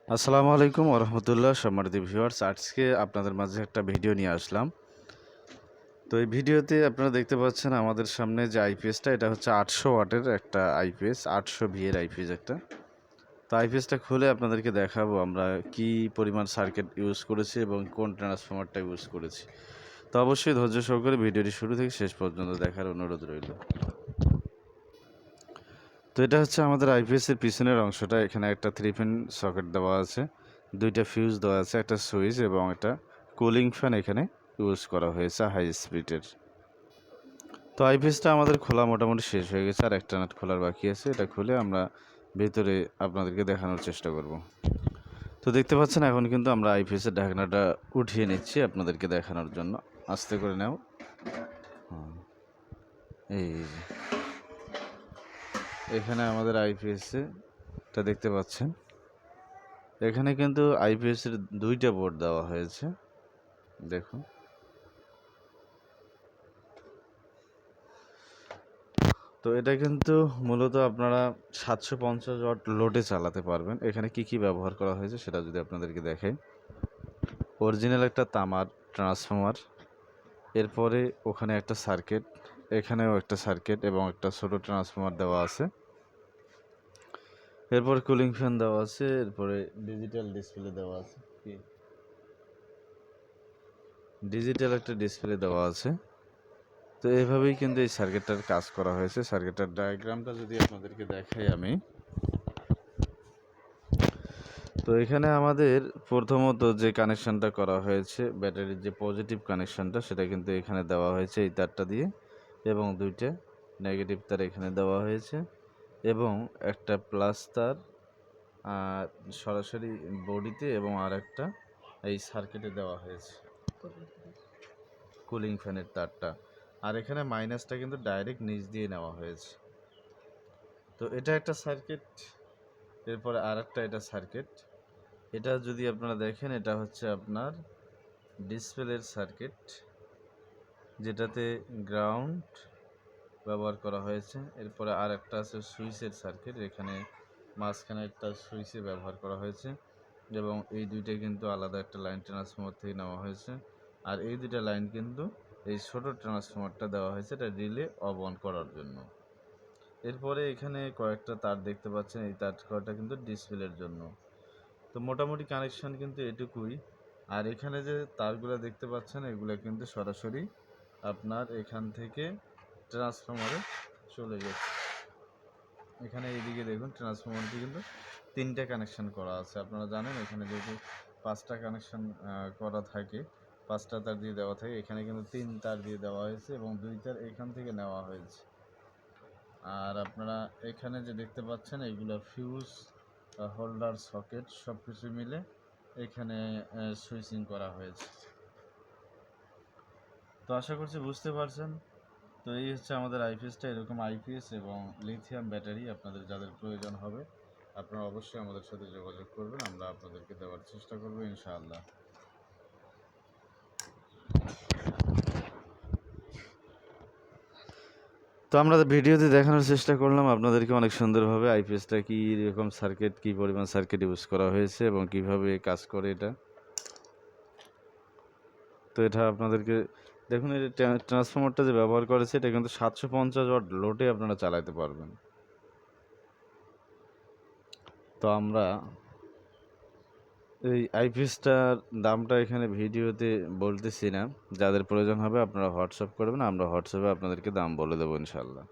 আসসালামু আলাইকুম ওরহমতুল্লাহ। সম্মানিত ভিউয়ার্স, আজকে আপনাদের মাঝে একটা ভিডিও নিয়ে আসলাম। তো এই ভিডিওতে আপনারা দেখতে পাচ্ছেন আমাদের সামনে যে আইপিএসটা, এটা হচ্ছে 800 ওয়াটের একটা আইপিএস, 800 ভি এর আইপিএস একটা। তো আইপিএসটা খুলে আপনাদেরকে দেখাবো আমরা কি পরিমাণ সার্কিট ইউজ করেছি এবং কোন ট্রান্সফরমারটা ইউজ করেছি। তো অবশ্যই ধৈর্য সহকারে ভিডিওটি শুরু থেকে শেষ পর্যন্ত দেখার অনুরোধ রইল। তো এটা হচ্ছে আমাদের আইপিএসের পিছনের অংশটা। এখানে একটা 3 পিন সকেট দেওয়া আছে, দুইটা ফিউজ দেওয়া আছে, একটা সুইচ এবং একটা কুলিং ফ্যান এখানে ইউজ করা হয়েছে হাই স্পিডের। তো আইপিএসটা আমাদের খোলা মোটামুটি শেষ হয়ে গেছে, আর একটা নাট খোলার বাকি আছে। এটা খুলে আমরা ভেতরে আপনাদেরকে দেখানোর চেষ্টা করব। তো দেখতে পাচ্ছেন এখন কিন্তু আমরা আইপিএসের ঢাকনাটা উঠিয়ে নিচ্ছি আপনাদেরকে দেখানোর জন্য। আস্তে করে নাও। এই এখানে আমাদের আইপিএসে এটা দেখতে পাচ্ছেন, এখানে কিন্তু আইপিএসের দুইটা বোর্ড দেওয়া হয়েছে। দেখুন, তো এটা কিন্তু মূলত আপনারা 750 ওয়াট লোডে চালাতে পারবেন। এখানে কি কি ব্যবহার করা হয়েছে সেটা যদি আপনাদেরকে দেখাই। অরিজিনাল একটা তামার ট্রান্সফর্মার, এরপরে ওখানে একটা সার্কিট, এখানেও একটা সার্কিট এবং একটা ছোট ট্রান্সফর্মার দেওয়া আছে। এরপর কুলিং ফ্যান দেওয়া আছে, এরপরে ডিজিটাল ডিসপ্লে দেওয়া আছে, ডিজিটাল একটা ডিসপ্লে দেওয়া আছে। তো এইভাবেই কিন্তু এই সার্কিটটার কাজ করা হয়েছে। সার্কিটটার ডায়াগ্রামটা যদি আপনাদেরকে দেখাই আমি, তো এখানে আমাদের প্রথমত যে কানেকশানটা করা হয়েছে, ব্যাটারির যে পজিটিভ কানেকশানটা, সেটা কিন্তু এখানে দেওয়া হয়েছে এই তারটা দিয়ে, এবং দুইটা নেগেটিভ তার এখানে দেওয়া হয়েছে, এবং একটা প্লাস তার সরাসরি বডিতে, এবং আর একটা এই সার্কিটে দেওয়া হয়েছে কুলিং ফ্যানের তারটা। আর এখানে মাইনাসটা কিন্তু ডাইরেক্ট নিচ দিয়ে নেওয়া হয়েছে। তো এটা একটা সার্কিট, এরপরে আর একটা এটা সার্কিট। এটা যদি আপনারা দেখেন, এটা হচ্ছে আপনার ডিসপ্লের সার্কিট, যেটাতে গ্রাউন্ড ব্যবহার করা হয়েছে। এরপরে আর একটা আছে সুইচের সার্কিট, এখানে মাঝখানে একটা সুইচে ব্যবহার করা হয়েছে, এবং এই দুইটা কিন্তু আলাদা একটা লাইন ট্রান্সফর্মার থেকে নেওয়া হয়েছে। আর এই দুইটা লাইন কিন্তু এই ছোট ট্রান্সফর্মারটা দেওয়া হয়েছে, এটা রিলে অফ অন করার জন্য। এরপরে এখানে কয়েকটা তার দেখতে পাচ্ছেন, এই তার কয়টা কিন্তু ডিসপ্লের জন্য। তো মোটামুটি কানেকশন কিন্তু এটুকুই। আর এখানে যে তারগুলো দেখতে পাচ্ছেন, এগুলো কিন্তু সরাসরি আপনার এখান থেকে ট্রান্সফরমারে চলে গেছে। এখানে এইদিকে দেখুন, ট্রান্সফরমারটি কিন্তু 3টা কানেকশন করা আছে। আপনারা জানেন এখানে যেহেতু 5টা কানেকশন করা থাকে, 5টা তার দিয়ে দেওয়া থাকে, এখানে কিন্তু 3 তার দিয়ে দেওয়া হয়েছে এবং 2 তার এখান থেকে নেওয়া হয়েছে। আর আপনারা এখানে যে দেখতে পাচ্ছেন, এইগুলো ফিউজ হোল্ডার সকেট সব কিছু মিলে এখানে সুইচিং করা হয়েছে। তো আশা করছি বুঝতে পারছেন। তো এই হচ্ছে আমাদের আইপিএসটা। এরকম আইপিএস এবং লিথিয়াম ব্যাটারি আপনাদের যাদের প্রয়োজন হবে, আপনারা অবশ্যই আমাদের সাথে যোগাযোগ করবেন, আমরা আপনাদেরকে দেওয়ার চেষ্টা করব ইনশাআল্লাহ। তো আমরা ভিডিওতে দেখানোর চেষ্টা করলাম আপনাদেরকে অনেক সুন্দরভাবে আইপিএসটা কী রকম সার্কিট, কী পরিমাণ সার্কিট ইউজ করা হয়েছে এবং কিভাবে কাজ করে এটা। তো এটা আপনাদেরকে দেখুন, এই ট্রান্সফর্মারটা যে ব্যবহার করেছে, এটা কিন্তু 750 ওয়াট লোডে আপনারা চালাতে পারবেন। তো আমরা এই আইপিএসটার দামটা এখানে ভিডিওতে বলতেছি না, যাদের প্রয়োজন হবে আপনারা হোয়াটসঅ্যাপ করবেন, আমরা হোয়াটসঅ্যাপে আপনাদেরকে দাম বলে দেবো ইনশাল্লাহ।